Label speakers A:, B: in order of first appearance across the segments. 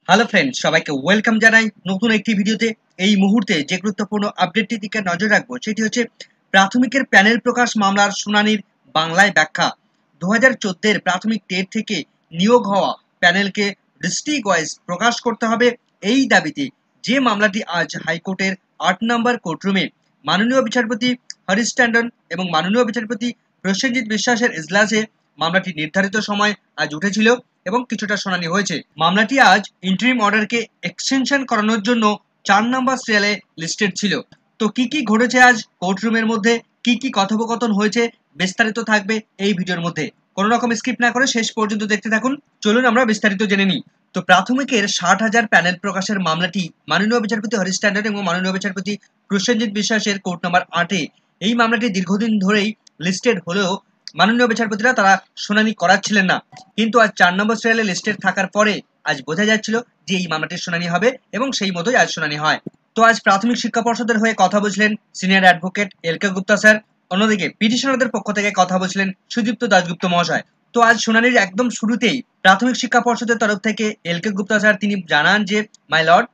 A: Hello friends, সবাইকে welcome জানাই নতুন একটি ভিডিওতে। এই মুহূর্তে যে গুরুত্বপূর্ণ আপডেটটির দিকে নজর রাখবো সেটি হচ্ছে প্রাথমিকের প্যানেল প্রকাশ মামলার শুনানির বাংলায় ব্যাখ্যা। 2014 প্রাথমিক টেট থেকে নিয়োগ হওয়া প্যানেলকে ডিস্ট্রিক্ট ওয়াইজ প্রকাশ করতে হবে, এই দাবিতে যে মামলাটি আজ হাইকোর্টের 8 নম্বর কোর্টরুমে মাননীয় বিচারপতি হরিশ ট্যান্ডন এবং মাননীয় বিচারপতি প্রসেনজিৎ বিশ্বাসের এজলাসে মামলাটি নির্ধারিত সময় আজ উঠেছিল এবং কিছুটা শুনানি হয়েছে। মামলাটি আজ ইন্টারিম অর্ডারকে এক্সটেনশন করানোর জন্য 4 নম্বর সিরিয়ালে লিস্টেড ছিল। তো কি ঘটেছে আজ কোর্টরুমের মধ্যে, কি কথোপকথন হয়েছে, বিস্তারিত থাকবে এই ভিডিওর মধ্যে। কোনো রকম স্কিপ না করে শেষ পর্যন্ত দেখতে থাকুন। চলুন আমরা বিস্তারিত জেনে নিই। তো প্রাথমিকের 60,000 প্যানেল প্রকাশের মামলাটি মাননীয় বিচারপতি হরিশ ট্যান্ডন এবং মাননীয় বিচারপতি প্রসেনজিৎ বিশ্বাসের কোর্ট নম্বর 8-এ এই মামলাটি দীর্ঘদিন ধরেই লিস্টেড হলেও মাননীয় বিচারপতিরা তারা শুনানি করাচ্ছিলেন না। কিন্তু আজ 4 নম্বর সিরিয়ালে লিস্টেড থাকার পরে আজ বোঝা যাচ্ছিল যে এই মামলাটির শুনানি হবে এবং সেই মতোই আজ শুনানি হয়। তো আজ প্রাথমিক শিক্ষা পর্ষদের হয়ে কথা বলছিলেন সিনিয়র অ্যাডভোকেট এল.কে গুপ্তা স্যার, অন্যদিকে পিটিশনারদের পক্ষ থেকে কথা বলছিলেন সুদীপ্ত দাশগুপ্ত মহাশয়। তো আজ শুনানির একদম শুরুতেই প্রাথমিক শিক্ষা পর্ষদের তরফ থেকে এল.কে গুপ্তা স্যার তিনি জানান যে মাই লর্ড,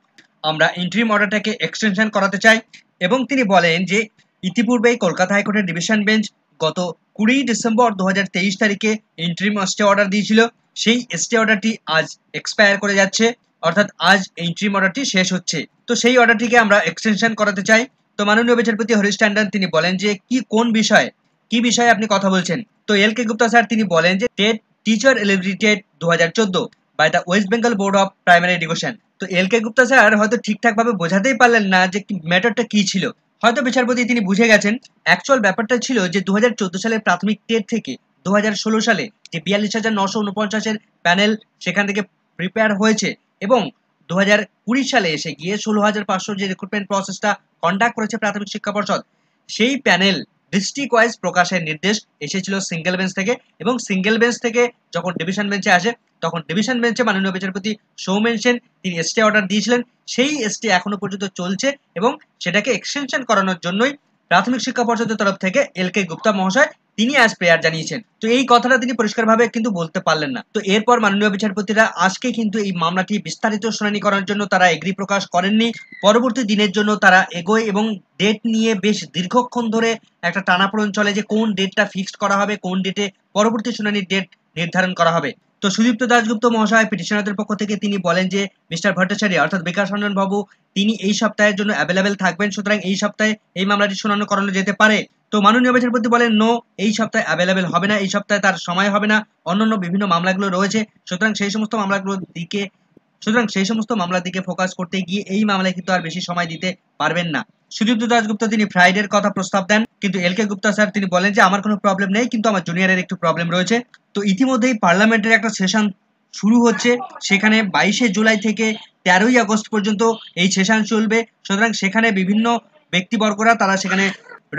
A: আমরা ইন্টারিম অর্ডারটাকে এক্সটেনশন করাতে চাই এবং তিনি বলেন যে ইতিপূর্বেই কলকাতা হাইকোর্টের ডিভিশন বেঞ্চ গত 20 ডিসেম্বর 2023 তারিখে ইন্টারিম স্টে অর্ডার দিয়েছিল। সেই স্টে অর্ডারটি আজ এক্সপায়ার করে যাচ্ছে, অর্থাৎ আজ ইন্টারিম অর্ডারটি শেষ হচ্ছে। তো সেই অর্ডারটিকে আমরা এক্সটেনশন করাতে চাই। তো মাননীয় বিচারপতি হরিশ ট্যান্ডন তিনি বলেন যে কি বিষয়ে আপনি কথা বলছেন। তো এল.কে গুপ্তা স্যার তিনি বলেন যে TET teacher eligibility TET 2014 by the West Bengal board of primary education. তো এল.কে গুপ্তা স্যার হয়তো ঠিকঠাক ভাবে বোঝাতেই পারলেন না যে ম্যাটারটা কি ছিল। হয়তো বিচারপতি তিনি বুঝে গেছেন। অ্যাকচুয়াল ব্যাপারটা ছিল যে 2014 সালের প্রাথমিক টেট থেকে 2016 সালে যে 42,949 প্যানেল সেখান থেকে প্রিপেয়ার হয়েছে এবং 2020 সালে এসে গিয়ে 16,500 যে রিক্রুটমেন্ট প্রসেসটা কন্ডাক্ট করেছে প্রাথমিক শিক্ষা পর্ষদ, সেই প্যানেল ডিস্ট্রিক্ট ওয়াইজ প্রকাশের নির্দেশ এসেছিল সিঙ্গেল বেঞ্চ থেকে এবং সিঙ্গেল বেঞ্চ থেকে যখন ডিভিশন বেঞ্চে আসে তখন ডিভিশন বেঞ্চে মাননীয় বিচারপতি সৌমেন সেন তিনি স্টে অর্ডার দিয়েছিলেন। সেই স্টে এখনো পর্যন্ত চলছে এবং সেটাকে এক্সটেনশন করানোর জন্যই প্রাথমিক শিক্ষা পর্ষদের তরফ থেকে এল.কে গুপ্তা মহাশয় তিনি আজ প্রেয়ার জানিয়েছেন। তো এই কথাটা তিনি পরিষ্কারভাবে কিন্তু বলতে পারলেন না। তো এরপর মাননীয় বিচারপতিরা আজকে কিন্তু এই মামলাটি বিস্তারিত শুনানি করার জন্য তারা এগ্রি প্রকাশ করেননি। পরবর্তী দিনের জন্য তারা এগোয় এবং ডেট নিয়ে বেশ দীর্ঘক্ষণ ধরে একটা টানাপোড়েন চলে যে কোন ডেটটা ফিক্সড করা হবে, কোন ডেটে পরবর্তী শুনানির ডেট নির্ধারণ করা হবে। তো সুদীপ্ত দাশগুপ্ত মহাশয় পিটিশনারদের পক্ষ থেকে তিনি বলেন যে মিস্টার ভট্টাচার্য অর্থাৎ বিকাশ রঞ্জন বাবু তিনি এই সপ্তাহের জন্য অ্যাভেলেবেল থাকবেন, সুতরাং এই সপ্তাহে এই মামলাটি শুনানি করানো যেতে পারে। তো মাননীয় বিচারপতি বলেন নো, এই সপ্তাহে অ্যাভেলেবেল হবে না, এই সপ্তাহে তার সময় হবে না, অন্যান্য বিভিন্ন মামলাগুলো রয়েছে, সুতরাং সেই সমস্ত মামলার দিকে ফোকাস করতে গিয়ে এই মামলায় কিন্তু আর বেশি সময় দিতে পারবেন না। সুদীপ্ত দাশগুপ্ত তিনি ফ্রাইডের কথা প্রস্তাব দেন, কিন্তু এল.কে গুপ্তা স্যার তিনি বলেন যে আমার কোনো প্রবলেম নেই, কিন্তু আমার জুনিয়রের একটু প্রবলেম রয়েছে। তো ইতিমধ্যেই পার্লামেন্টের একটা সেশন শুরু হচ্ছে, সেখানে 22শে জুলাই থেকে 13ই আগস্ট পর্যন্ত এই সেশন চলবে, সুতরাং সেখানে বিভিন্ন ব্যক্তিবর্গরা তারা সেখানে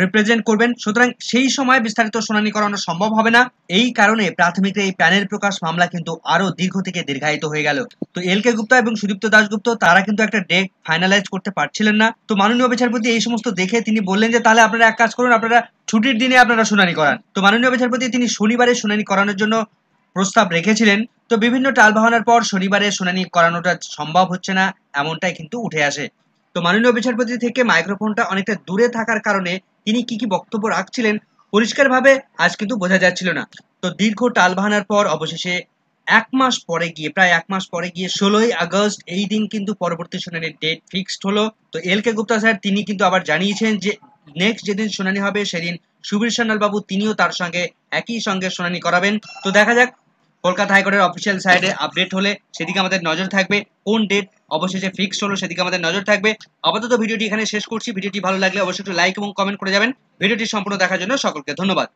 A: রিপ্রেজেন্ট করবেন, সুতরাং সেই সময় বিস্তারিত শুনানি করানো সম্ভব হবে না। এই কারণে প্রাথমিকের এই প্যানেল প্রকাশ মামলা কিন্তু আরো দীর্ঘ থেকে দীর্ঘায়িত হয়ে গেল। তো এল.কে গুপ্তা এবং সুদীপ্ত দাশগুপ্ত তারা কিন্তু একটা ডেট ফাইনালাইজ করতে পারছিলেন না। তো মাননীয় বিচারপতি এই সমস্ত দেখে তিনি বললেন যে তাহলে আপনারা এক কাজ করুন, আপনারা ছুটির দিনে আপনারা শুনানি করান। তো মাননীয় বিচারপতি তিনি শনিবারে শুনানি করানোর জন্য প্রস্তাব রেখেছিলেন। তো বিভিন্ন টালবাহানার পর শনিবারে শুনানি করানোটা সম্ভব হচ্ছে না, এমনটাই কিন্তু উঠে আসে। তো মাননীয় বিচারপতি থেকে মাইক্রোফোনটা অনেকটা দূরে থাকার কারণে তিনি কি বক্তব্য রাখছিলেন পরিষ্কারভাবে আজ কিন্তু বোঝা যাচ্ছিল না। তো দীর্ঘ টালবাহানার পর অবশেষে প্রায় এক মাস পরে গিয়ে 16ই আগস্ট এই দিন কিন্তু পরবর্তী শুনানির ডেট ফিক্সড হলো। তো এল.কে গুপ্তা স্যার তিনি কিন্তু আবার জানিয়েছেন যে নেক্সট যেদিন শুনানি হবে সেদিন সুবীর সান্যাল বাবু তিনিও তার সঙ্গে একই সঙ্গে শুনানি করাবেন। তো দেখা যাক, কলকাতা হাইকোর্টের অফিসিয়াল সাইডে আপডেট হলে সেদিকে আমাদের নজর থাকবে, কোন ডেট অবশেষে ফিক্সড হলো সেদিকে আমাদের নজর থাকবে। আপাতত ভিডিওটি এখানে শেষ করছি। ভিডিওটি ভালো লাগলে অবশ্যই একটু লাইক এবং কমেন্ট করে যাবেন। ভিডিওটি সম্পূর্ণ দেখার জন্য সকলকে ধন্যবাদ।